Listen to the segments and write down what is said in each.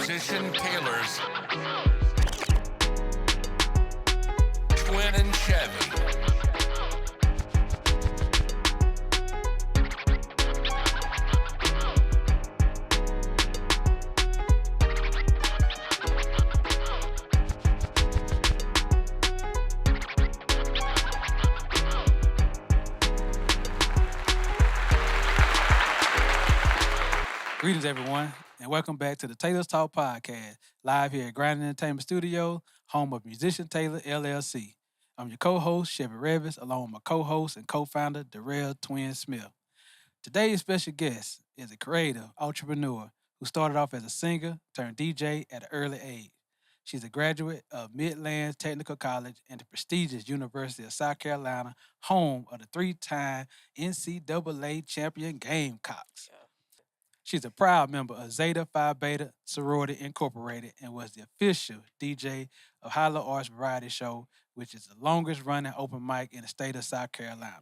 musician Tailor's Twin Chevie. Greetings, everyone, and welcome back to the Tailor's Talk Podcast, live here at Grinding Entertainment Studio, home of Musician Tailor, LLC. I'm your co-host, Chevy Revis, along with my co-host and co-founder, Darrell Twin Smith. Today's special guest is a creative entrepreneur who started off as a singer turned DJ at an early age. She's a graduate of Midland Technical College and the prestigious University of South Carolina, home of the three-time NCAA champion Gamecocks. She's a proud member of Zeta Phi Beta Sorority Incorporated and was the official DJ of Highland Arts Variety Show, which is the longest running open mic in the state of South Carolina.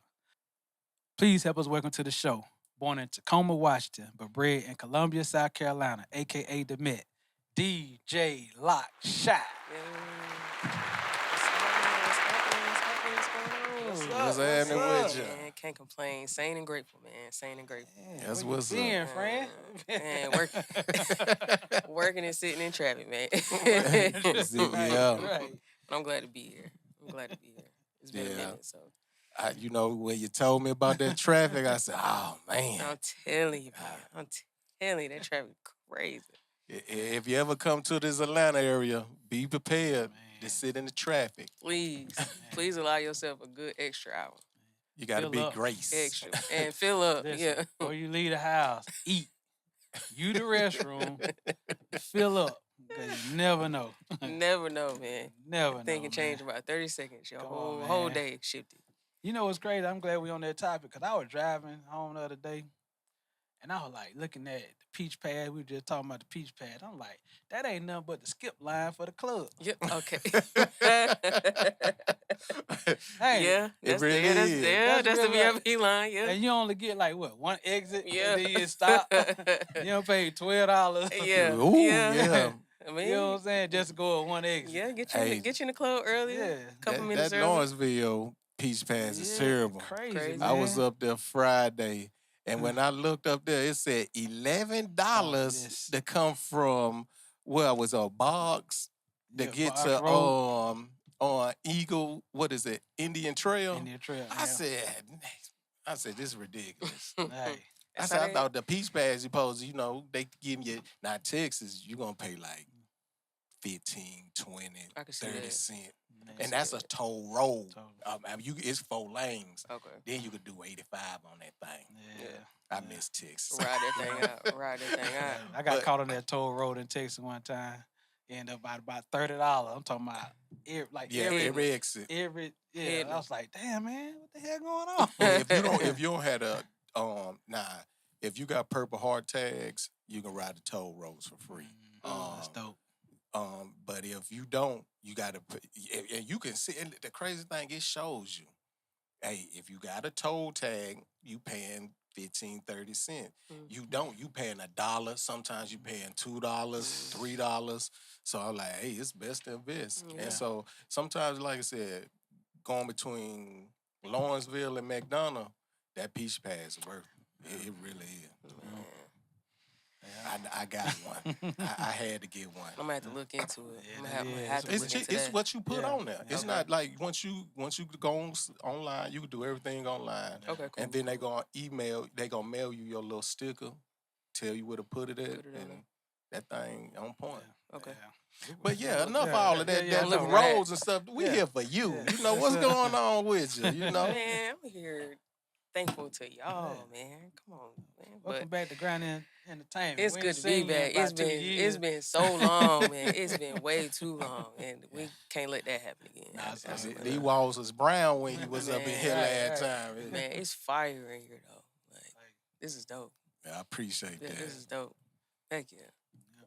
Please help us welcome to the show. Born in Tacoma, Washington, but bred in Columbia, South Carolina, a.k.a. the Met, DJ Locked Shi. What's happening with you? Man, can't complain. Sane and grateful, man. Sane and grateful. Man, That's where what's you been, up. friend? Man, working and sitting in traffic, man. Yeah. Right. I'm glad to be here. It's been a minute, so. You know, when you told me about that traffic, I said, oh, man. I'm telling you, man. I'm telling you, that traffic crazy. If you ever come to this Atlanta area, be prepared to sit in the traffic. Please allow yourself a good extra hour. You got to Fill be up. grace. Extra. And fill up, Listen, yeah. before you leave the house, eat. You the restroom, fill up. Because you never know. Never know, man. Never know. Thing can change man. about 30 seconds. Your Come on, whole man. day shifted. You know what's crazy? I'm glad we on that topic because I was driving home the other day and I was like looking at the peach pad. We were just talking about the peach pad. I'm like, that ain't nothing but the skip line for the club. Yep, okay. Hey, Yeah, It really is. that's the really like- VIP line, yeah. And you only get like, what, one exit? Yeah. And then you stop. You don't pay $12. Yeah. Ooh, yeah. yeah. I mean, You know what I'm saying? Just to go at one exit. yeah, get Hey. you in the club early. Yeah. Couple That minutes early. Lawrenceville peach pads is terrible. Crazy, Crazy. man. I was up there Friday, and when I looked up there, it said $11 yes. to come from where I was on Boggs to Yeah, get Boggs to Road. on Eagle. What is it? Indian Trail. Indian Trail. I said, this is ridiculous. Hey. I That's said, how I they- thought the peach pads, they give you, now Texas, you're going to pay like 15, 20, I can see 30 that. cents. Man, And that's a toll road. Totally. It's 4 lanes. Okay. Then you could do 85 on that thing. Yeah. I miss Texas. Ride that thing out. I got But- caught on that toll road in Texas one time. Ended up about $30. I'm talking about Every exit. every Hidden. I was like, damn man, what the hell going on? Well, if you don't had a if you got Purple Heart tags, you can ride the toll roads for free. That's dope. But if you don't, you gotta put, and you can see. And the crazy thing, it shows you. Hey, if you got a toll tag, you paying 15, 30 cents. You don't, you paying $1. Sometimes you paying $2, $3. So I'm like, hey, it's best to invest. Yeah. And so sometimes, like I said, going between Lawrenceville and McDonough, that peach pad is worth it. It really is. Man, I got one. I had to get one. I'm gonna have to look into it. Yeah, I'm that gonna is. have to It's look just, into it's that. what you put Yeah. on there. It's Okay. not like once you go online, you can do everything online. Okay, cool. And then they gonna mail you your little sticker, tell you where to put it at, Put it on and that thing on point. Okay. But yeah, enough of all of that. Yeah, that no, the right. roads and stuff. We Yeah. here for you. Yeah. You know what's going on with you. You know. Man, I'm here thankful to y'all, man. Come on, man. Welcome But back to Grinding Entertainment. it's We good ain't to be seen you in back. about 2 years. It's been so long, man. It's been way too long, and we can't let that happen again. Nah, it's Absolutely These not. walls was brown when you was up in here Man, last right. time. Man, it's fire in here though. Like, this is dope. I appreciate Yeah, that. this is dope. Heck yeah.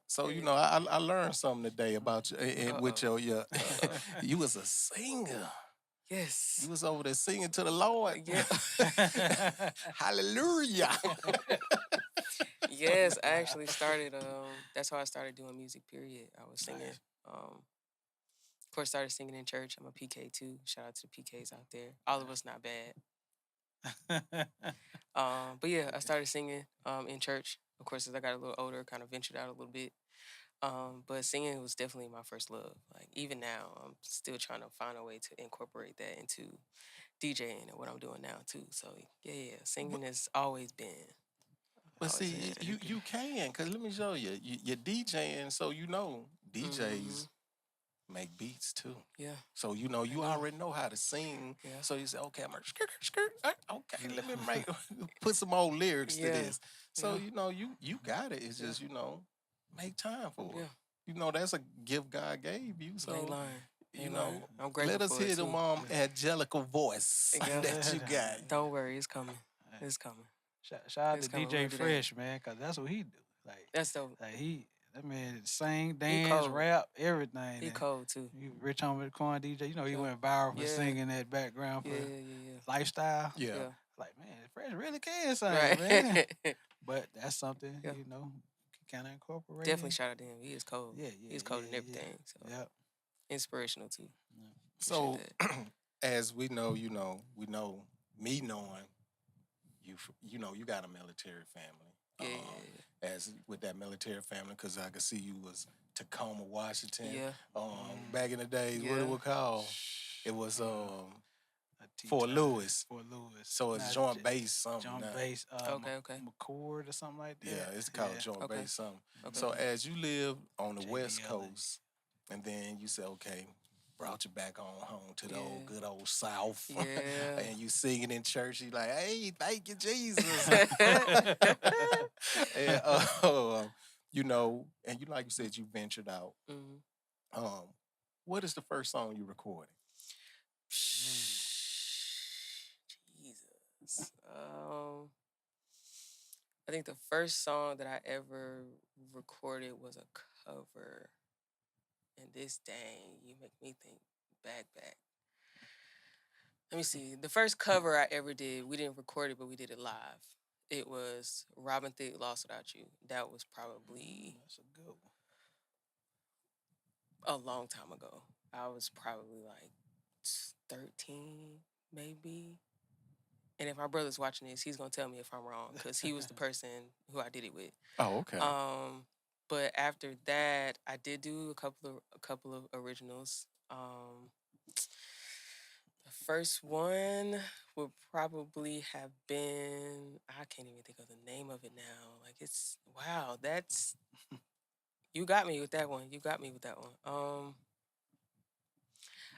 So you know, I learned something today about you. And with your you was a singer. Yes. You was over there singing to the Lord. Yeah. Hallelujah. Yes, I actually started. That's how I started doing music. Period. I was singing. Nice. Of course, started singing in church. I'm a PK too. Shout out to the PKs out there. All of us not bad. But yeah, I started singing in church. Of course, as I got a little older, kind of ventured out a little bit. But singing was definitely my first love. Like even now, I'm still trying to find a way to incorporate that into DJing and what I'm doing now too. So yeah, singing has always been. But always see, been. you can, because let me show you. You're DJing, so you know DJs make beats too. Yeah. So you know you already know how to sing. Yeah. So you say, okay, I'm gonna skirt, skirt. Okay, let me put some old lyrics to Yeah. this. So Yeah. you know you got it. It's just make time for it. Yeah. You know that's a gift God gave you. So Ain't lying. you Ain't know lying. I'm grateful let us for it hear the too. angelical voice Yeah. that you got. Don't worry, it's coming. It's coming. Shout out It's to coming. DJ We'll do that. Fresh, man, because that's what he do. Like, That's dope. that man sing, dance, cold. rap, everything. He and cold too. He Rich Homie the Corn DJ. You know, he Yeah. went viral for Yeah. singing that background for Yeah. lifestyle. Yeah. Yeah. Like, man, Fresh really can sing, Right. man. But that's something, Yeah. you know, kind of incorporate. Definitely shout out to him. He is cold. Yeah, He's cold in everything. So Yep. inspirational too. So Appreciate as we know, we know me knowing you got a military family. Yeah. As with that military family, because I could see you was Tacoma, Washington. Yeah. Back in the days, what it Yeah. was called? It was T Fort time. Lewis. Fort Lewis. So it's Not joint base something. Joint now. base. Okay. McCord or something like that. Yeah, it's called joint Okay. base something. Okay. So as you live on the West JBL. Coast, and then you say, okay, brought you back on home to the old Yeah. good old South. Yeah. And you singing in church, you like, hey, thank you, Jesus. and, and you like you said, you ventured out. Mhm. What is the first song you recorded? Jesus. I think the first song that I ever recorded was a cover. And this dang, you make me think back. Let me see. The first cover I ever did, we didn't record it, but we did it live. It was Robin Thicke, Lost Without You. That was probably That's a good one. a long time ago. I was probably like 13, maybe. And if my brother's watching this, he's gonna tell me if I'm wrong, because he was the person who I did it with. Oh, okay. But after that, I did do a couple of originals. The first one would probably have been, I can't even think of the name of it now. Like it's wow, that's you got me with that one.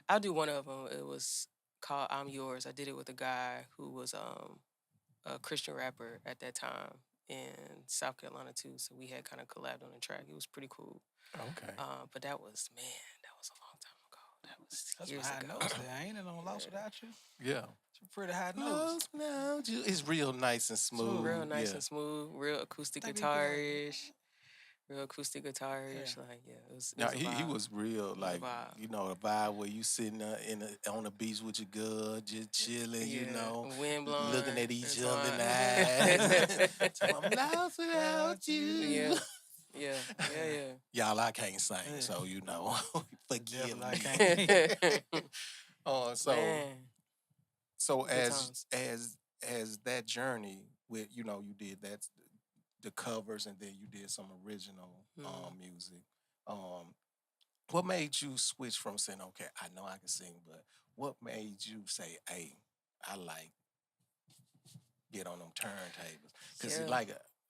I'll do one of them. It was called "I'm Yours." I did it with a guy who was a Christian rapper at that time in South Carolina too. So we had kind of collabed on the track. It was pretty cool. Okay. But that was a long time ago. That was That's years high ago. notes there. I ain't in no Lost Without You. Yeah. It's pretty high notes. Lost Without You. It's real nice and smooth. Real nice yeah. and smooth. Real acoustic Think it'd be guitar-ish. Like, yeah, it was Now a he vibe. was real, was a like vibe. a vibe where you sitting on the beach with your girl, just chilling, Wind blowing, looking at each and other in so the eyes. So I'm lost without you. Yeah. Y'all, I can't sing, so forgive Definitely I me. can't. So Man, good times. as that journey with you did that the covers and then you did some original music. What made you switch from saying, okay, I know I can sing, but what made you say, hey, I like get on them turntables? Because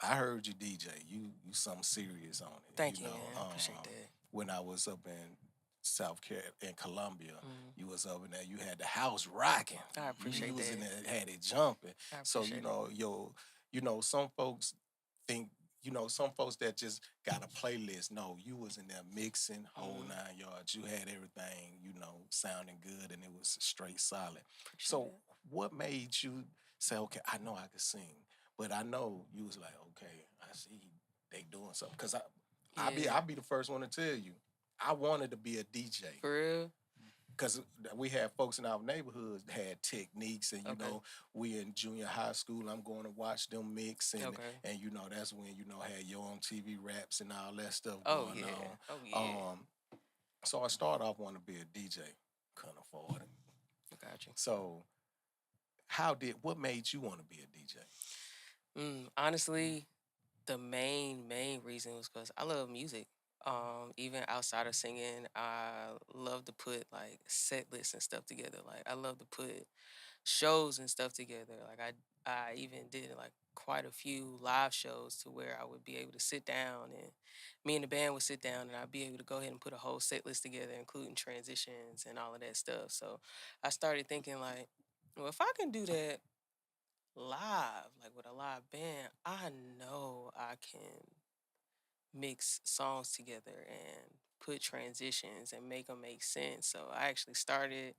I heard you DJ, you something serious on it. Thank you, man. I appreciate that. When I was up in South Carolina, in Columbia, you was over there. You had the house rocking. I appreciate you was that. in there, had it jumping. So some folks think some folks that just got a playlist. No, you was in there mixing whole 9 yards. You had everything sounding good, and it was straight solid. What made you say, okay, I know I could sing, but I know you was like, okay, I see they doing something. Because I'll be the first one to tell you, I wanted to be a DJ. For real? because we had folks in our neighborhoods that had techniques, and Okay. we in junior high school. I'm going to watch them mix, and Okay. that's when had your own TV raps and all that stuff Oh going yeah. on. Oh yeah. So I started off wanting to be a DJ, couldn't afford it. I got you. So what made you want to be a DJ? Honestly, the main reason was because I love music. Even outside of singing, I love to put like set lists and stuff together. Like I love to put shows and stuff together. Like I even did like quite a few live shows to where I would be able to sit down and me and the band would sit down and I'd be able to go ahead and put a whole set list together, including transitions and all of that stuff. So I started thinking like, well, if I can do that live, like with a live band, I know I can mix songs together and put transitions and make them make sense. So I actually started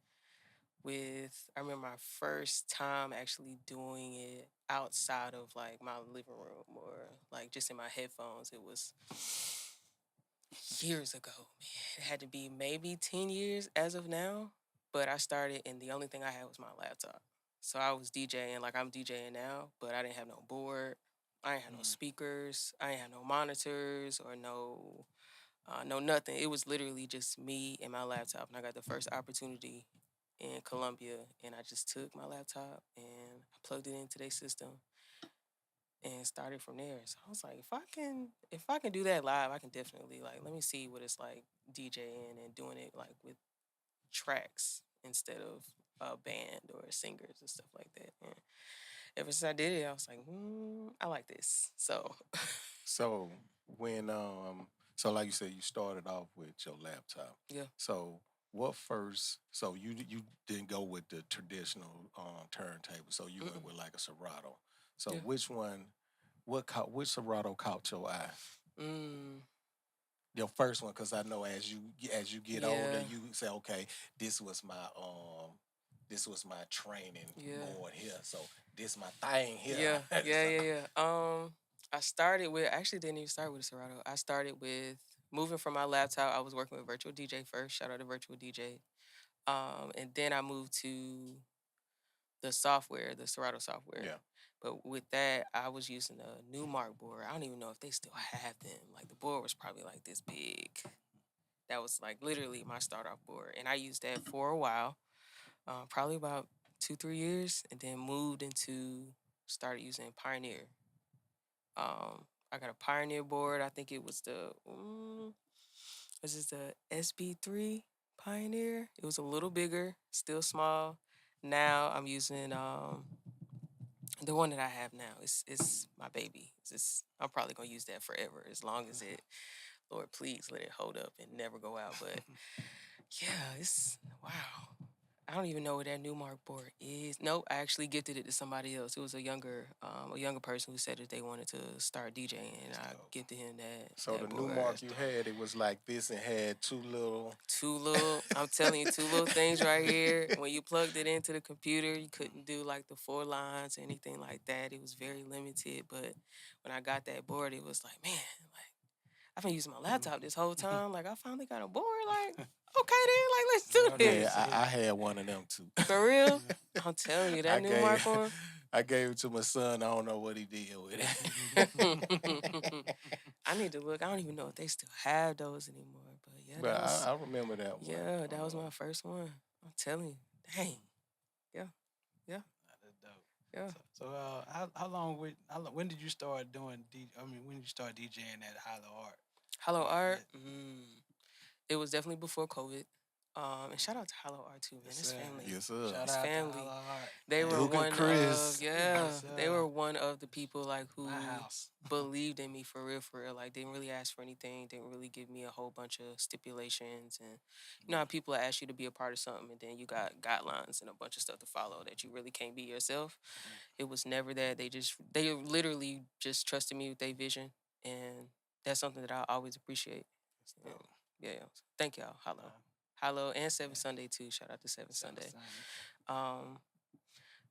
I remember my first time actually doing it outside of like my living room or like just in my headphones. It was years ago, man. It had to be maybe 10 years as of now. But I started and the only thing I had was my laptop. So I was DJing like I'm DJing now, but I didn't have no board. I didn't have no speakers. I didn't have no monitors or no nothing. It was literally just me and my laptop. And I got the first opportunity in Colombia, and I just took my laptop and I plugged it into their system and started from there. So I was like, if I can do that live, I can definitely like let me see what it's like DJing and doing it like with tracks instead of a band or singers and stuff like that. And ever since I did it, I was like, I like this. So So when so like you said, you started off with your laptop. yeah. So what first? So you didn't go with the traditional turntable. So you went with like a Serato. So Yeah. which one? Which Serato caught your eye? Mm, Your first one, because I know as you get older, yeah. you say, okay, this was my training Yeah. board here. So this my thing here. Yeah. I started with actually didn't even start with a Serato. I started with moving from my laptop. I was working with Virtual DJ first. Shout out to Virtual DJ. And then I moved to the software, the Serato software. Yeah. But with that, I was using a Newmark board. I don't even know if they still have them. Like the board was probably like this big. That was like literally my start off board, and I used that for a while, probably about 2-3 years, and then moved into started using Pioneer. I got a Pioneer board. I think it was the SB3 Pioneer. It was a little bigger, still small. Now I'm using the one that I have now. It's my baby. I'm probably gonna use that forever as long as it. Lord, please let it hold up and never go out. But yeah, it's wow. I don't even know what that Newmark board is. Nope, I actually gifted it to somebody else. It was a younger person who said that they wanted to start DJing, and I gifted him that. So that the board. Newmark you had, it was like this and had two little. I'm telling you, two little things right here. When you plugged it into the computer, you couldn't do like the 4 lines or anything like that. It was very limited. But when I got that board, it was like, man, like I've been using my laptop this whole time. Like I finally got a board. Like, okay then, like let's do this. Yeah, I had one of them too. For real? I'm telling you, that Newmark one. I gave it to my son. I don't know what he did with it. I need to look. I don't even know if they still have those anymore. But yeah, But I remember that one. Yeah, that was my first one. I'm telling you. Dang. Yeah. That's dope. Yeah. So, when did you start doing when did you start DJing at Hollow Art? Hello Art. It was definitely before COVID. And shout out to Hello Art too, man. Yes, His sir. family. Yes, sir. Shout His out family. to Hollow Art. They were Duke and one Chris. of Yes, they were one of the people like who My house. believed in me for real. Like didn't really ask for anything, didn't really give me a whole bunch of stipulations, and you know how people ask you to be a part of something and then you got guidelines and a bunch of stuff to follow that you really can't be yourself. It was never that. They literally just trusted me with their vision, and that's something that I always appreciate. So, Yeah. Thank y'all. Hello, and Seven Sunday too. Shout out to Seven Sunday. Um,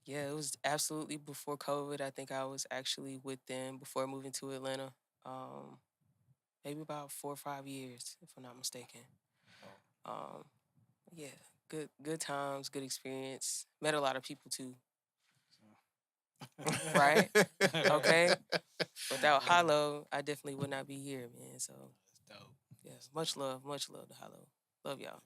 yeah, it was absolutely before COVID. I think I was actually with them before moving to Atlanta. Maybe about 4 or 5 years, if I'm not mistaken. Yeah, good times, good experience. Met a lot of people too. Right? Okay. Without Hollow, I definitely would not be here, man. So That's dope. yeah, much love to Hollow. Love y'all.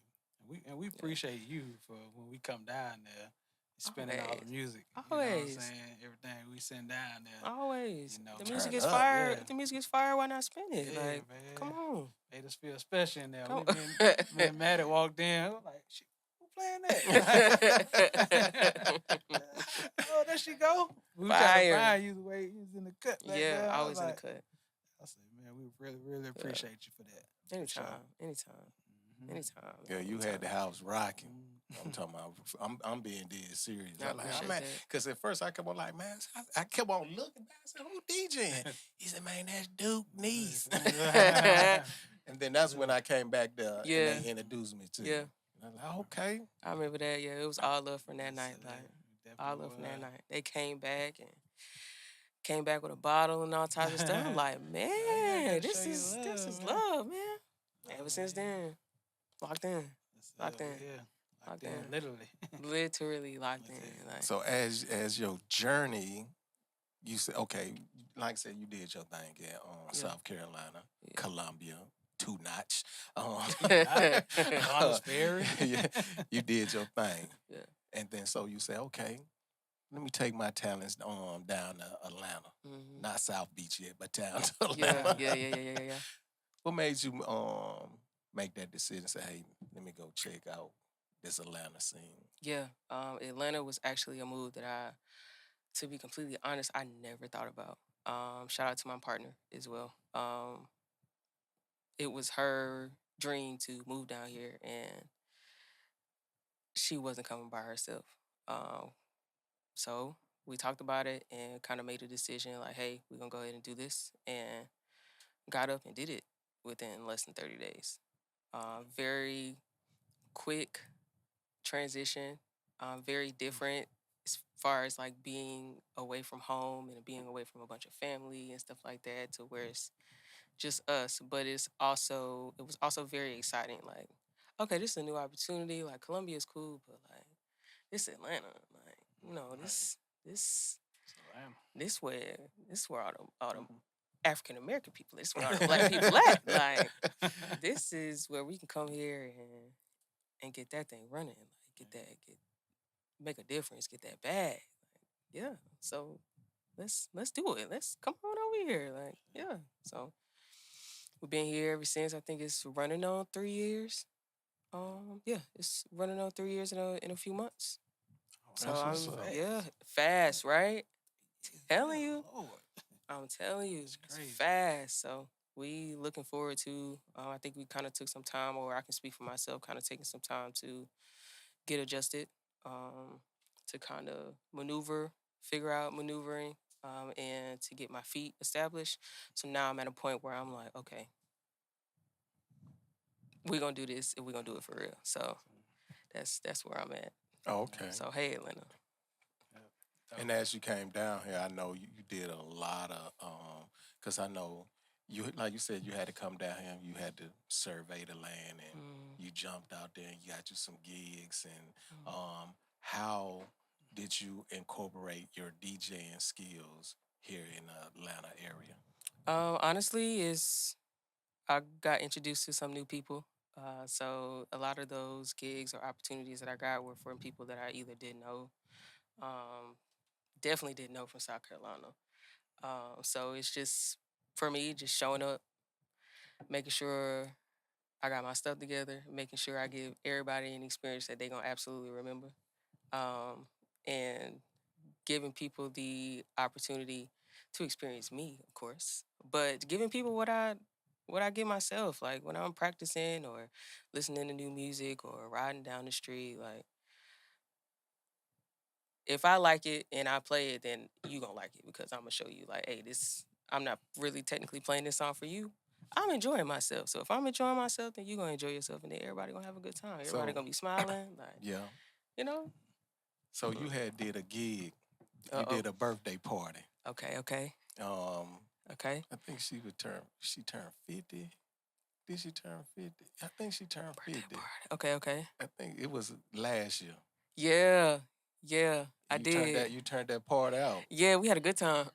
And we appreciate you for when we come down there, spinning all the Always. music. You know what I'm Always. saying? Everything we send down there. Always. You know, The turn music is up. fire. Yeah. The music is fire. Why not spin it? Yeah, Like, man. come on. Made us feel special in there. Come Me and Maddie walked in. I was like, shit, who playing that? Oh, there she go. We were trying to Fire. find you the way you was in the cut back Yeah, there. I was always in the like, cut. I said, man, we really appreciate you for that. Anytime. Mhm. Anytime. Yeah, you anytime. had the house rocking. Mhm. I'm talking about. I'm being dead serious. I I'm like, appreciate man, that. because at first I kept on like, man, I kept on looking back. I said, who DJing? He said, man, that's Duke Niece. And then that's when I came back there Yeah. and they introduced me to Yeah. you. And I'm like, okay. I remember that. Yeah, it was all love from that night. Like, all Definitely love from that was. night. They came back with a bottle and all types of stuff. I'm like, man, gotta this show you is love, man. love, man. Ever since then, locked in. Locked in. Yeah. Locked Locked in, in. literally. Literally locked That's in. it. Like, So as your journey, you said, okay, like I said, you did your thing in South Carolina, Columbia, two-notch. Columbus Ferry. Yeah, you did your thing. Yeah. And then so you say, okay, let me take my talents down to Atlanta. mhm. Not South Beach yet, but down to Yeah, Atlanta. yeah. What made you make that decision? Say, hey, let me go check out this Atlanta scene. Yeah. Atlanta was actually a move that to be completely honest, I never thought about. Shout out to my partner as well. It was her dream to move down here, and she wasn't coming by herself. So we talked about it and kind of made a decision like, hey, we're going to go ahead and do this. And got up and did it within less than 30 days. Very quick transition, very different as far as like being away from home and being away from a bunch of family and stuff like that to where it's just us. But it was also very exciting. Like, okay, this is a new opportunity. Like Columbia is cool, but like this Atlanta, like, you know, this where all the African American people, this where all the black people at. Like, this is where we can come here and get that thing running. Like, make a difference, get that bag. Like, yeah. So let's do it. Let's come on over here. Like, yeah. So we've been here ever since. I think it's running on 3 years. Yeah, it's running on 3 years in a few months. So That's what's up. fast, right? Telling you. Lord. I'm telling you, it's crazy. fast. So we looking forward to. I think we kind of took some time, or I can speak for myself, kind of taking some time to get adjusted, to kind of figure out maneuvering, and to get my feet established. So now I'm at a point where I'm like, okay, we're gonna do this, and we're gonna do it for real. So that's where I'm at. Oh, okay. So hey, Atlanta. And as you came down here, I know you did a lot of, because I know you, like you said, you had to come down here and you had to survey the land and you jumped out there and you got you some gigs. And how did you incorporate your DJing skills here in the Atlanta area? Honestly, I got introduced to some new people. So a lot of those gigs or opportunities that I got were from people that I either didn't know, definitely didn't know from South Carolina. So it's just, for me, just showing up, making sure I got my stuff together, making sure I give everybody an experience that they're going to absolutely remember, and giving people the opportunity to experience me, of course, but giving people what I give myself, like when I'm practicing or listening to new music or riding down the street. Like, if I like it and I play it, then you gonna like it because I'm gonna show you like, hey, I'm not really technically playing this song for you. I'm enjoying myself. So if I'm enjoying myself, then you gonna enjoy yourself, and then everybody gonna have a good time. Everybody So- gonna be smiling, like, Yeah. you know. So you had did a gig. You Uh-oh. did a birthday party. Okay. I Okay. think she turned 50. Did she turn 50? I think she turned 50. Okay. I think it was last year. Yeah, I did. You turned that part out. Yeah, we had a good time.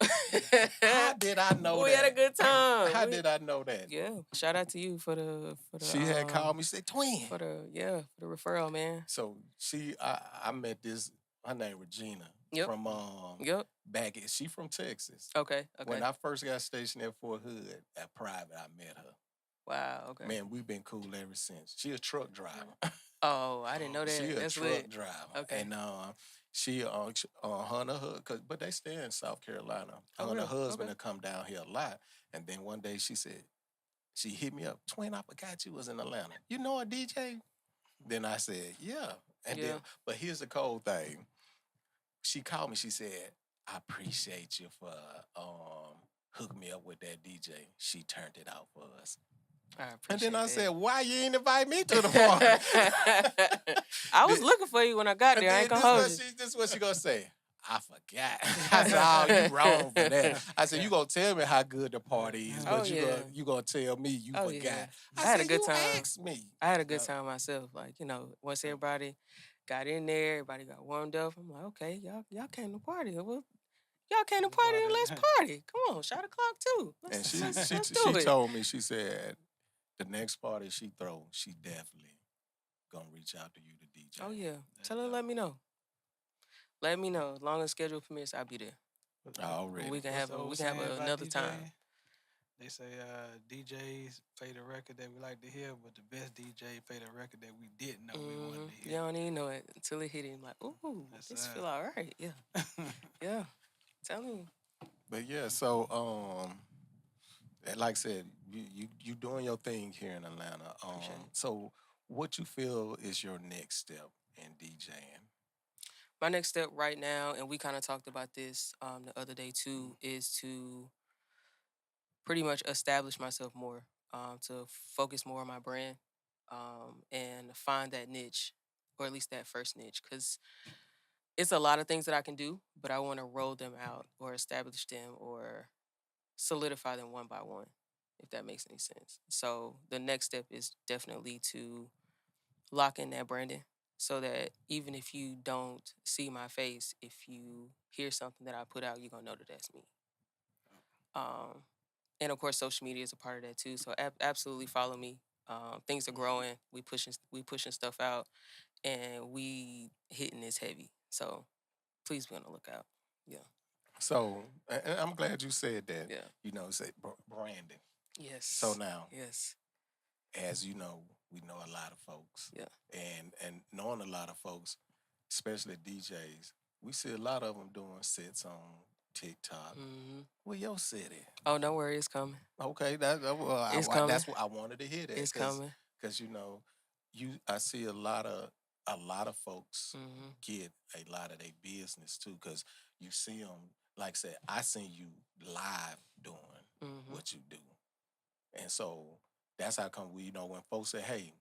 How did I know that? We had a good time. How did I know that? Yeah, shout out to you for the She had called me, said, Twin. for the referral, man. So I met this, her name Regina. Yep. From Yep. she from Texas. Okay. When I first got stationed at Fort Hood at private, I met her. Wow. Okay. Man, we've been cool ever since. She a truck driver. Oh, I didn't know that. She a That's truck lit. driver. Okay. And she her and her husband, but they stay in South Carolina. Oh, Her and her really? husband Okay. have come down here a lot. And then one day she said, she hit me up, Twin, I forgot you was in Atlanta. You know a DJ? Then I said, yeah. And Yeah. then, but here's the cold thing. She called me, she said, I appreciate you for hooking me up with that DJ. She turned it out for us. And then I said, why you ain't invite me to the party? I was looking for you when I got there. I ain't gonna hold you. This is what she gonna say. I forgot. I said, oh, you wrong for that. I said, you gonna tell me how good the party is, but you gonna tell me you forgot. Yeah. I had said, a good you time. asked me. I had a good time myself. Like, once everybody got in there, everybody got warmed up. I'm like, okay, y'all came to party. Well, y'all came to party, then let's party. Come on, shot o'clock too. And Let's she do it. told me, she said, the next party she throws, she definitely gonna reach out to you to DJ. Oh yeah. Tell her let me know. Let me know. As long as schedule permits, I'll be there. Already. We can have another time. They say DJs play the record that we like to hear, but the best DJ play the record that we didn't know we wanted to hear. You don't even know it until it hit him. Like, ooh, this feel all right. Yeah. Yeah. Tell me. But yeah, so like I said, you doing your thing here in Atlanta. So what you feel is your next step in DJing? My next step right now, and we kind of talked about this the other day too, is to pretty much establish myself more, to focus more on my brand, and find that niche, or at least that first niche, because it's a lot of things that I can do, but I want to roll them out or establish them or solidify them one by one, if that makes any sense. So the next step is definitely to lock in that branding so that even if you don't see my face, if you hear something that I put out, you're going to know that that's me. And of course, social media is a part of that too. So absolutely follow me. Things are growing. We pushing stuff out, and we hitting this heavy. So please be on the lookout. Yeah. So, and I'm glad you said that. Yeah. Say branding. Yes. So now, yes, as you know, we know a lot of folks. Yeah. And knowing a lot of folks, especially DJs, we see a lot of them doing sets on TikTok. Where your city? Oh, don't worry, it's coming. Okay, It's coming. That's what I wanted to hear. That It's coming. Because I see a lot of folks get a lot of their business too. Because you see them, like I said, I seen you live doing what you do, and so that's how come when folks say, hey,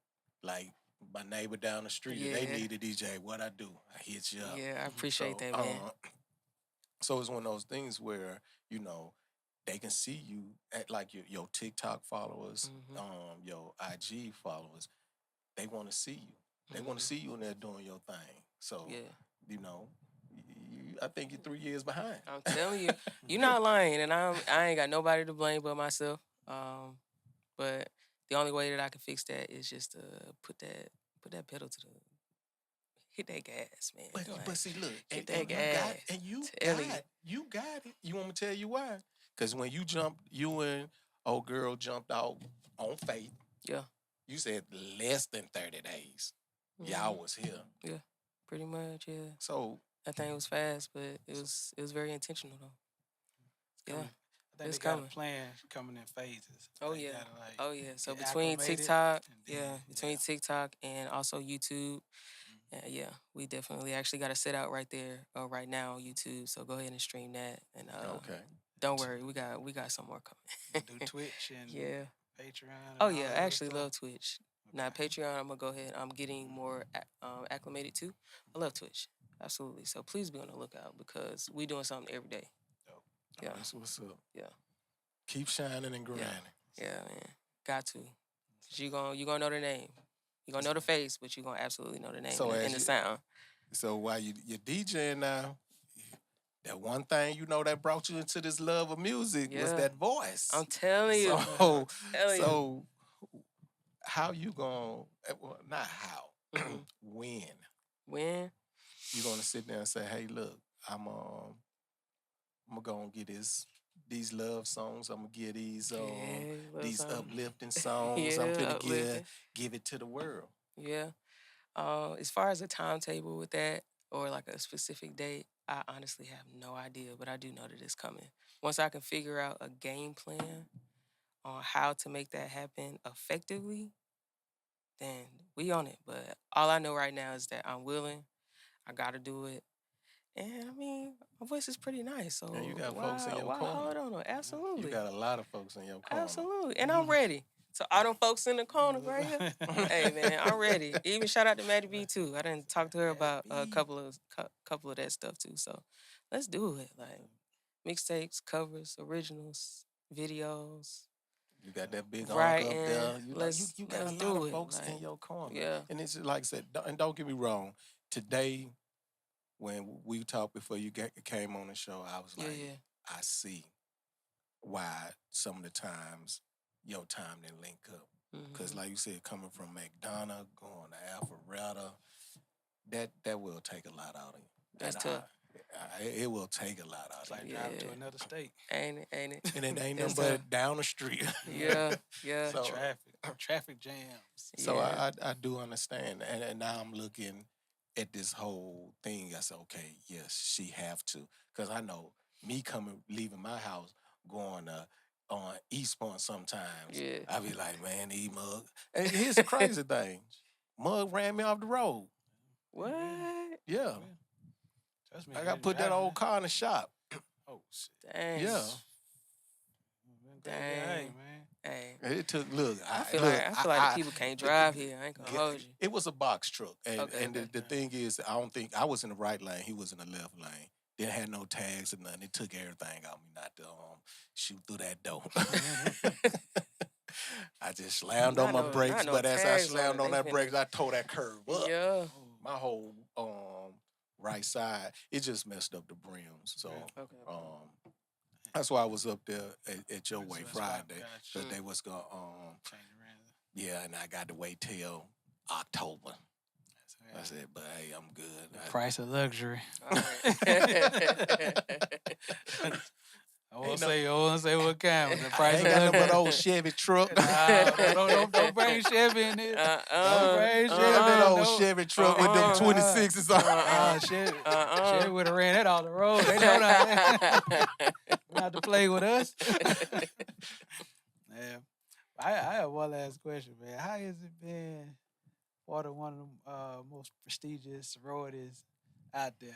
like my neighbor down the street, if they need a DJ, what I do? I hit you up. Yeah, I appreciate that, man. So it's one of those things where, they can see you at like your TikTok followers, your IG followers. They want to see you. They want to see you in there doing your thing. So, I think you're 3 years behind. I'm telling you, you're not lying, and I ain't got nobody to blame but myself. But the only way that I can fix that is just to put that pedal to the hit that gas, man. But see, look, hit that gas. You got it. You want me to tell you why? Because when you and old girl jumped out on Faith. Yeah. You said less than 30 days. Y'all was here. Yeah, pretty much, yeah. So that thing was fast, but it was very intentional though. Yeah. I think they got a plan coming in phases. Oh yeah. So between TikTok, between TikTok and also YouTube, we definitely actually got a set out right there, right now on YouTube. So go ahead and stream that, and don't worry, we got some more coming. Do Twitch and Patreon. Oh yeah, I actually love Twitch. Now Patreon, I'm gonna go ahead. I'm getting more acclimated to. I love Twitch, absolutely. So please be on the lookout because we doing something every day. Yeah, that's what's up. Yeah. Keep shining and grinding. Yeah, man. Got to. But you gonna know the name. You gonna know the face, but you gonna absolutely know the name So and the sound. So while you're DJing now, that one thing you know that brought you into this love of music was Yeah. that voice. I'm telling you. So, telling you. so how you gonna? Well, not how. Mhm. When you gonna sit there and say, "Hey, look, I'm gonna go and get these love songs. I'm gonna get these uplifting songs. I'm Yeah, finna uplifting. give it to the world." Yeah. As far as a timetable with that or like a specific date, I honestly have no idea, but I do know that it's coming. Once I can figure out a game plan on how to make that happen effectively, then we on it. But all I know right now is that I'm willing. I gotta do it. And I mean, my voice is pretty nice, so And you got why folks in your why corner. hold on? You Absolutely. got a lot of folks in your corner. Absolutely. And I'm ready. So all them folks in the corner right here. Hey man, I'm ready. Even shout out to Maddie B too. I didn't talk to her about a couple of that stuff too. So let's do it. Like mixtapes, covers, originals, videos. You got that big uncle Right, up there. and You let's got a lot do of it. folks in Like, your corner. yeah. And it's just like I said, and don't get me wrong. Today, when we talked before you came on the show, I was like, I see why some of the times your time didn't link up. Because like you said, coming from McDonough, going to Alpharetta, that will take a lot out of you. That's tough. It will take a lot out of Like you. driving to another state. Ain't it? And it ain't nothing It's but down the street. Yeah, yeah. So, Traffic jams. So Yeah. I do understand. And now I'm looking at this whole thing. I said, okay, yes, she have to. Because I know me leaving my house, going on Eastpoint sometimes. Yeah. I be like, man, mug. And here's the crazy thing. Mug ran me off the road. What? Yeah. Trust me, I got to put that old car in the shop. Oh shit. Dang. Yeah. Dang, Dang. man. Hey. It took, look. I feel like the people can't drive here. I ain't gonna hold you. It was a box truck. And, Okay, the thing is, I don't think, I was in the right lane. He was in the left lane. Didn't have no tags or nothing. It took everything out of me not to shoot through that door. I just slammed on my brakes, but as I slammed on that brakes, I tore that curve up. Yeah. My whole right side, it just messed up the brims. So that's why I was up there at your way Friday. Because they was going yeah, and I got to wait till October. I said, but hey, I'm good. Price of luxury. All right. I won't say what kind, but the price ain't of got luxury. no but old Chevy truck. Don't bring Chevy in there. Don't bring Chevy. That old Chevy truck with them 26s on. Chevy would have ran that off the road. They know that. Not to play with us. Yeah. I have one last question, man. How has it been part of one of the most prestigious sororities out there?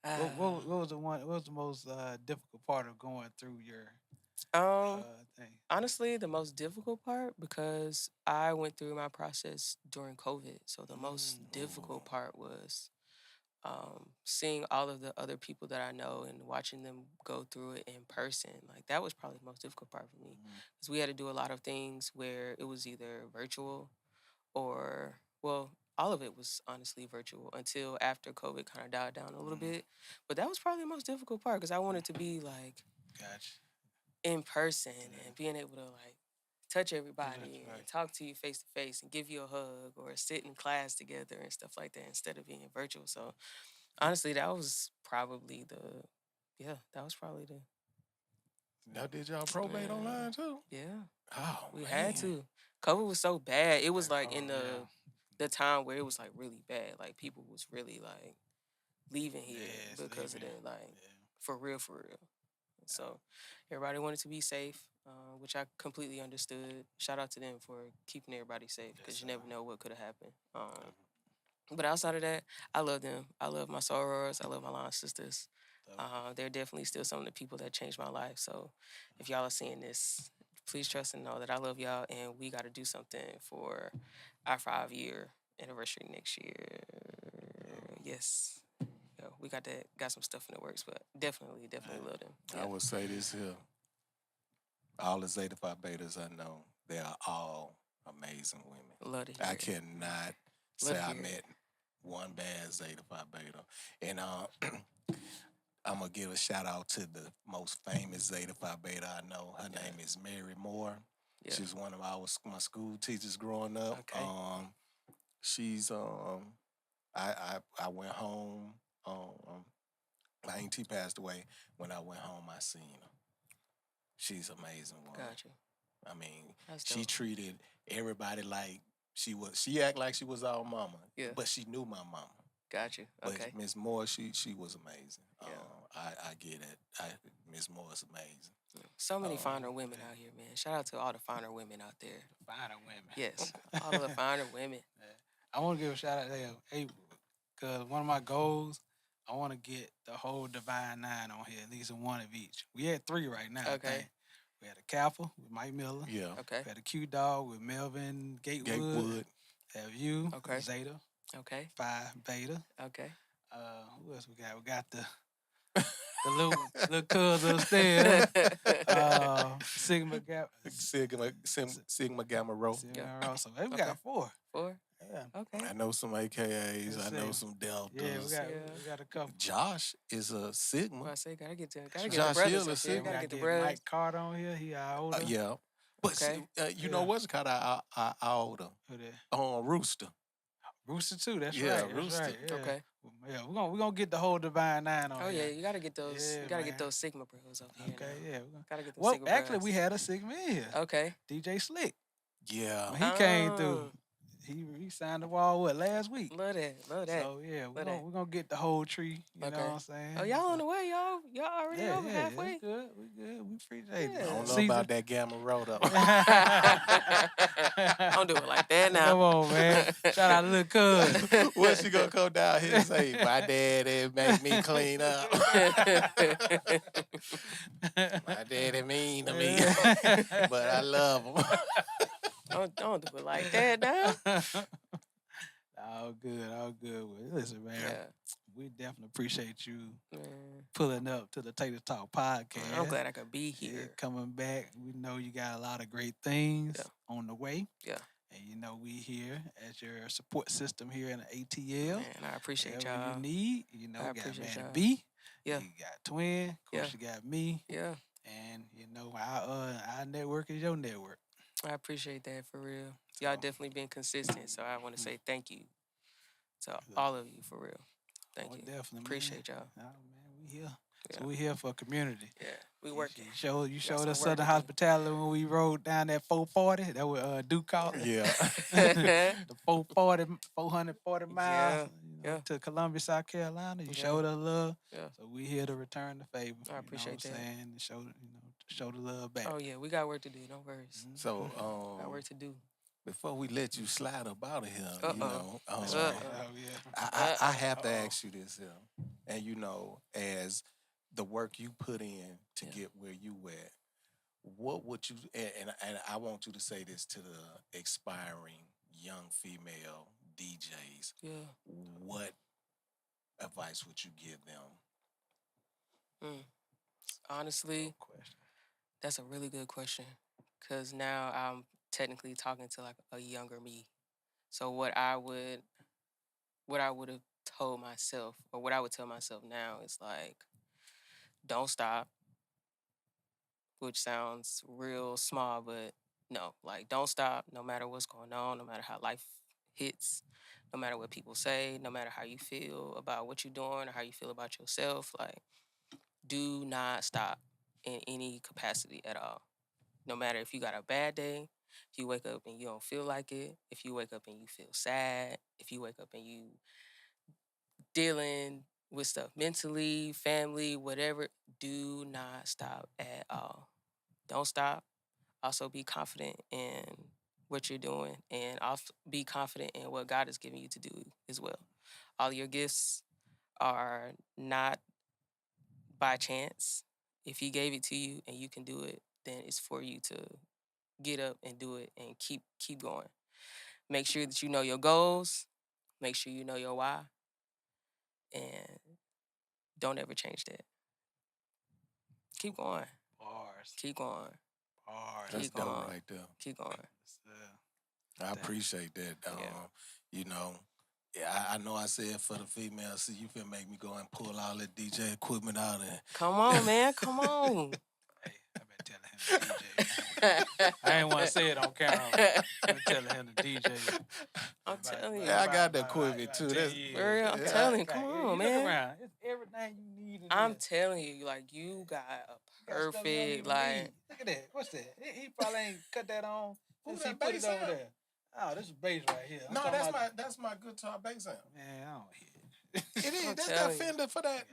And what was the most difficult part of going through your thing? Honestly, the most difficult part, because I went through my process during COVID. So the most difficult part was seeing all of the other people that I know and watching them go through it in person. Like that was probably the most difficult part for me, because we had to do a lot of things where it was either virtual or, well, all of it was honestly virtual until after COVID kind of died down a little bit. But that was probably the most difficult part, because I wanted to be like in person and being able to like touch everybody and talk to you face to face and give you a hug or sit in class together and stuff like that instead of being virtual. So honestly, that was probably Now, did y'all probate online too? Yeah. Oh, we man. had to. COVID was so bad. It was like in the time where it was like really bad. Like people was really like leaving here because of that. Like for real. So everybody wanted to be safe, which I completely understood. Shout out to them for keeping everybody safe, because you never know what could have happened. But outside of that, I love them. I love my sorors. I love my line sisters. They're definitely still some of the people that changed my life. So if y'all are seeing this, please trust and know that I love y'all, and we got to do something for our 5-year anniversary next year. Yes. We got some stuff in the works, but definitely love them. Yeah. I will say this here. All the Zeta Phi Betas I know, they are all amazing women. Love to hear I it. cannot Love say to I hear it. met one bad Zeta Phi Beta. And I'm going to give a shout out to the most famous Zeta Phi Beta I know. Her name is Mary Moore. Yeah. She's one of my school teachers growing up. Okay. She's I went home. My auntie passed away. When I went home, I seen her. She's an amazing woman. Gotcha. I mean, That's she dope. treated everybody like she was. She act like she was our mama. Yeah. But she knew my mama. Gotcha. But Okay. Miss Moore, she was amazing. Yeah. I get it. Miss Moore is amazing. So many finer women out here, man. Shout out to all the finer women out there. Finer women. Yes, all of the finer women. I want to give a shout out there, because one of my goals, I want to get the whole Divine Nine on here, at least one of each. We had 3 right now. Okay. I think. We had a Kappa with Mike Miller. Yeah. Okay. We had a Q Dog with Melvin Gatewood. Gatewood. Have you? Okay. Zeta. Okay. Phi Beta. Okay. Who else we got? We got the little cuz upstairs. Sigma Gap. Sigma Gamma Rho. Sigma Rho. So hey, we Okay. got 4. 4. Yeah. Okay. I know some AKAs. Let's I know see. some Deltas. Yeah, we got a couple. Josh is a Sigma. Well, I say gotta get Josh the brothers Hill up is here. sick. We Gotta got get the to brothers. Mike Carter on here. He our older. Yeah. But Okay. you know what's called our older? Who that? Rooster. Rooster too. That's Yeah, right. Rooster. That's right. Yeah. Okay. Yeah, we're gonna get the whole Divine Nine on Oh here. yeah, you gotta get those. Yeah, you gotta man. get those Sigma bros up here. Okay, now. yeah. Gotta get them Well, Sigma actually, bros. we had a Sigma in here. Okay. DJ Slick. Yeah. When he came through, Oh. he signed the wall last week. Love that. Love that. So yeah, Love that. we're gonna get the whole tree. You know Okay. what I'm saying? Oh, y'all on the way, y'all. Y'all already Yeah, over yeah, halfway. it's good. We good. We appreciate Yeah. it. I don't know Season- about that Gamma Rho though. Don't do it like that now. Come on, man. Shout out to Lil' Cuz. What's she gonna come down here and say? My daddy make me clean up. My daddy mean to me, but I love him. Don't do it like that now. All good, all good. Well, listen, man, Yeah. we definitely appreciate you Man, pulling up to the Tailor Talk podcast. I'm glad I could be Yeah, here. coming back. We know you got a lot of great things Yeah. on the way. Yeah. And you know we here as your support system here in the ATL. Man, I appreciate Whatever y'all. you need, you know, I you got appreciate Man y'all. B. Yeah. You got Twin. Of course, you got me. Yeah, And you know our network is your network. I appreciate that for real. Y'all So- definitely been consistent, so I want to say thank you to all of you for real. Thank you. Definitely, Appreciate y'all. man. Oh, man, we here. Yeah. So we here for community. Yeah, we working. You showed some us work Southern to do. hospitality when we rode down that 440. That was Duke called it. Yeah. The 440 miles Yeah, you know, yeah. to Columbia, South Carolina. You Yeah. showed us love. Yeah. So we here to return the favor. I appreciate you know that. what I'm saying? And show the love back. Oh yeah, we got work to do. No worries. So Got work to do. before we let you slide up out of here, Uh-oh. you know, That's Oh, right. yeah. I have to Uh-oh. ask you this here, and you know, as the work you put in to Yeah. get where you at, what would you? And I want you to say this to the aspiring young female DJs. Yeah. What advice would you give them? Honestly, Question. that's a really good question. Cause now I'm technically talking to like a younger me. So what I would have told myself, or what I would tell myself now is like, don't stop. Which sounds real small, but no, like don't stop no matter what's going on, no matter how life hits, no matter what people say, no matter how you feel about what you're doing or how you feel about yourself, like do not stop in any capacity at all. No matter if you got a bad day, if you wake up and you don't feel like it, if you wake up and you feel sad, if you wake up and you dealing with stuff mentally, family, whatever, do not stop at all. Don't stop. Also be confident in what you're doing and also be confident in what God has given you to do as well. All your gifts are not by chance. If he gave it to you and you can do it, then it's for you to get up and do it and keep going. Make sure that you know your goals. Make sure you know your why. And don't ever change that. Keep going. Bars. Keep going. Bars. That's Keep dope going. right there. Keep going. Yes, I appreciate that. You know, yeah, I know I said for the females, so you finna make me go and pull all the DJ equipment out and Come on, man. Come on. Hey, I've been telling him to DJ. I ain't want to say it on camera. But I've been telling him to DJ. I'm telling you. I got the equipment too. That's For real, I'm telling you, come on, man. Look around. It's everything you need. I'm telling you, like, you got a perfect, like. Look at that. What's that? He probably ain't cut that on. Who's He that put bass it over amp? there. Oh, this is bass right here. No, that's my guitar bass amp. Man, I don't hear it. It is. That's that Fender for that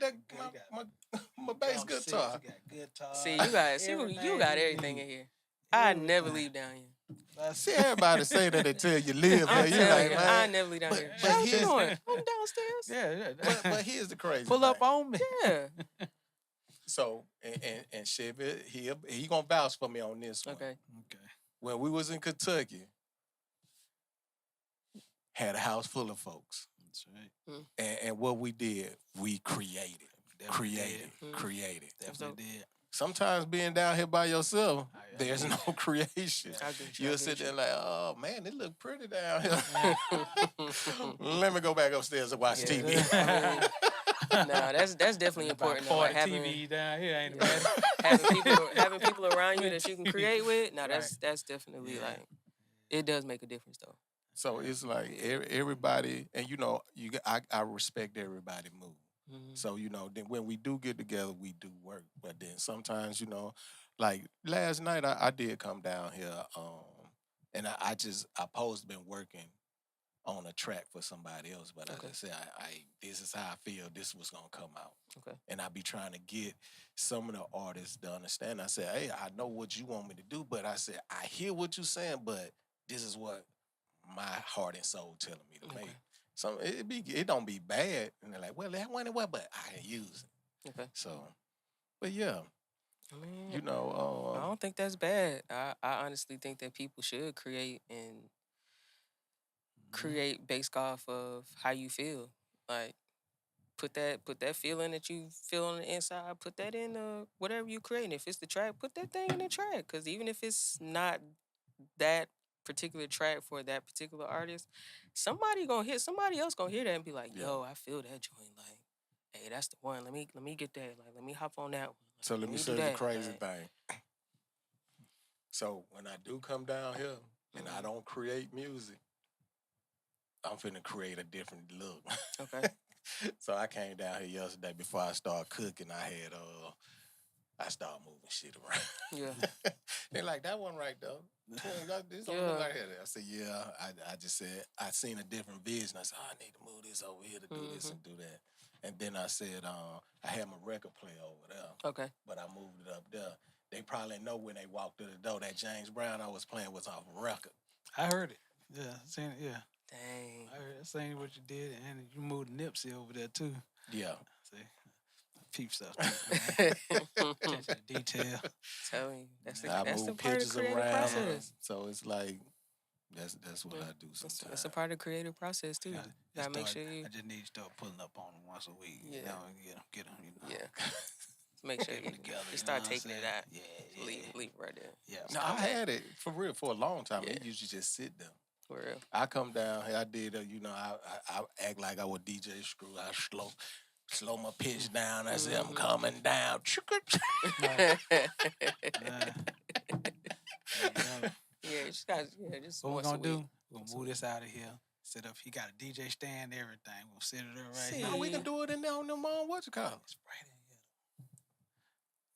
my bass guitar. You got guitar. See, you got everything in here. I never leave down here. See, everybody say that until you live I'm here. You like, telling you, man. I never leave down here. but What you here's- doing? I'm downstairs. Yeah. But here's the crazy Pull up thing. on me. Yeah. So and Chevy, he gonna vouch for me on this one. Okay. When we was in Kentucky, had a house full of folks. That's right. And what we did, we created. Definitely Created. Definitely did. Sometimes being down here by yourself, I there's no creation. I get you, I You'll get sit there you. like, oh man, it look pretty down here. Let me go back upstairs and watch Yeah. TV. Nah, that's definitely important. Though, like having TV down here ain't yeah, bad. having people around you that you can create with. Now that's definitely Yeah. like it does make a difference though. So it's like everybody, and you know, I respect everybody move. Mhm. So, you know, then when we do get together, we do work. But then sometimes, you know, like last night I did come down here, and I supposed to been working on a track for somebody else, but Okay. I just said, this is how I feel, this was gonna come out. Okay. And I be trying to get some of the artists to understand. I said, hey, I know what you want me to do, but I said, I hear what you're saying, but this is what my heart and soul telling me to make. So it don't be bad, and they're like, well, that one, but I can use it. Okay. So, but yeah, I mean, you know, I don't think that's bad. I honestly think that people should create and create based off of how you feel. Like put that feeling that you feel on the inside, put that in whatever you create. And if it's the track, put that thing in the track. Cause even if it's not that particular track for that particular artist, somebody else gonna hear that and be like, yo, I feel that joint. Like, hey, that's the one. Let me get that. Like, let me hop on that one. so let me do say the that, crazy like. thing. So when I do come down here and I don't create music, I'm finna create a different look. Okay. So I came down here yesterday before I started cooking. I started moving shit around. Yeah. They're like, that one right though. This don't look like that. I said, yeah. I just said, I seen a different vision. I said, I need to move this over here to do this and do that. And then I said, I had my record player over there. Okay. But I moved it up there. They probably know when they walked through the door that James Brown I was playing was off a record. I heard it. Yeah, seen it. Yeah. Dang. I seen what you did, and you moved Nipsey over there too. Yeah. See, peep stuff. Attention to detail. Telling you, that's the I part move of the pictures creative around. process. So it's like, that's what I do sometimes. That's a part of the creative process too. Gotta make sure you. I just need to start pulling up on them once a week. Yeah. You know, get them. You know. Yeah. Make sure you, together, you start know what I'm taking it saying? out. Yeah. Leave it right there. Yeah. No, I had it for real for a long time. Yeah. It used to just sit there. For real. I come down here, I did, I act like I was DJ Screw. I slow my pitch down. I say, I'm coming down. Yeah, you just got just What we're once a gonna do? week. We're gonna move this out of here. Set up. He got a DJ stand, everything. We'll set it up right here. No, we can do it in there on them what you call it. It's right in here.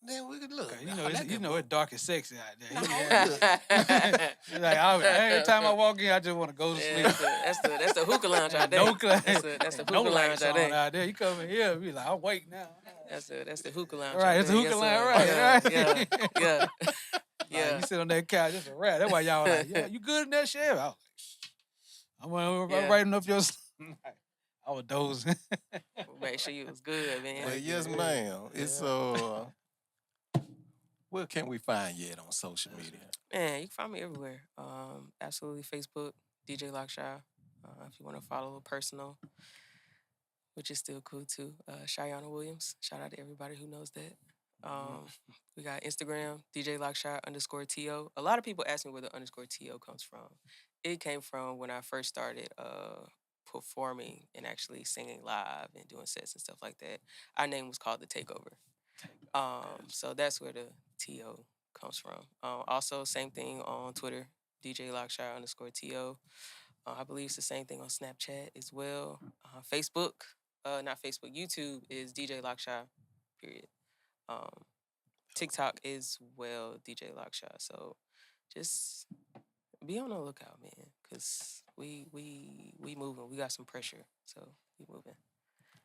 Then we can look. Okay, you know it's dark and sexy out there. No, Like every time I walk in, I just want to go to sleep. That's the hookah lounge out there. No class. That's the No hookah lights lounge on out out there. You come in here, be like, I'm awake now. That's the hookah lounge. Right, out it's a there. hookah Yes, lounge, sir. right? Yeah. Like, you sit on that couch, it's a rat. That's why y'all like, yeah, you good in that shit? I was like, I'm writing up your. I was dozing. Make sure you was good, man. Well, yes, ma'am. It's where can we find you at on social media? Man, you can find me everywhere. Absolutely Facebook, DJ Locked Shi. If you want to follow a personal, which is still cool too. Shayana Williams. Shout out to everybody who knows that. We got Instagram, DJ Locked Shi _TO. A lot of people ask me where the _TO comes from. It came from when I first started performing and actually singing live and doing sets and stuff like that. Our name was called The Takeover. So that's where the TO comes from. Also, same thing on Twitter, DJ Locked Shi _TO. I believe it's the same thing on Snapchat as well. Facebook, not Facebook, YouTube is DJ Locked Shi, period. TikTok is well DJ Locked Shi. So just be on the lookout, man, because we moving. We got some pressure, so we moving.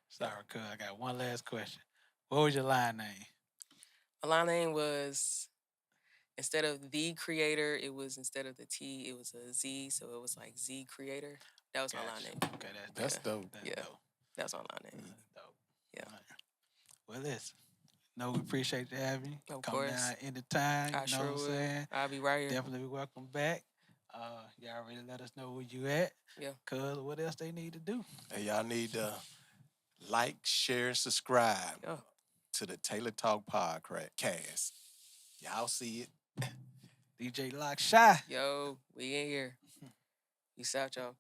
Sorry, cuz I got one last question. What was your line name? My line name was, instead of the creator, it was, instead of the T, it was a Z, so it was like Z Creator. That was my line name. Okay, That's dope. That's Yeah. dope. That's my line name. Dope. Yeah. All right. Well, listen. No, we appreciate you having you. Of Come course. down anytime. You I know sure what I'm will. saying? I'll be right here. Definitely be welcome back. Y'all already let us know where you at. Yeah. Cuz what else they need to do? And y'all need to like, share, and subscribe Yeah. to the Tailor Talk podcast. Y'all see it. DJ Locked Shi. Yo, we in here. Peace out, y'all.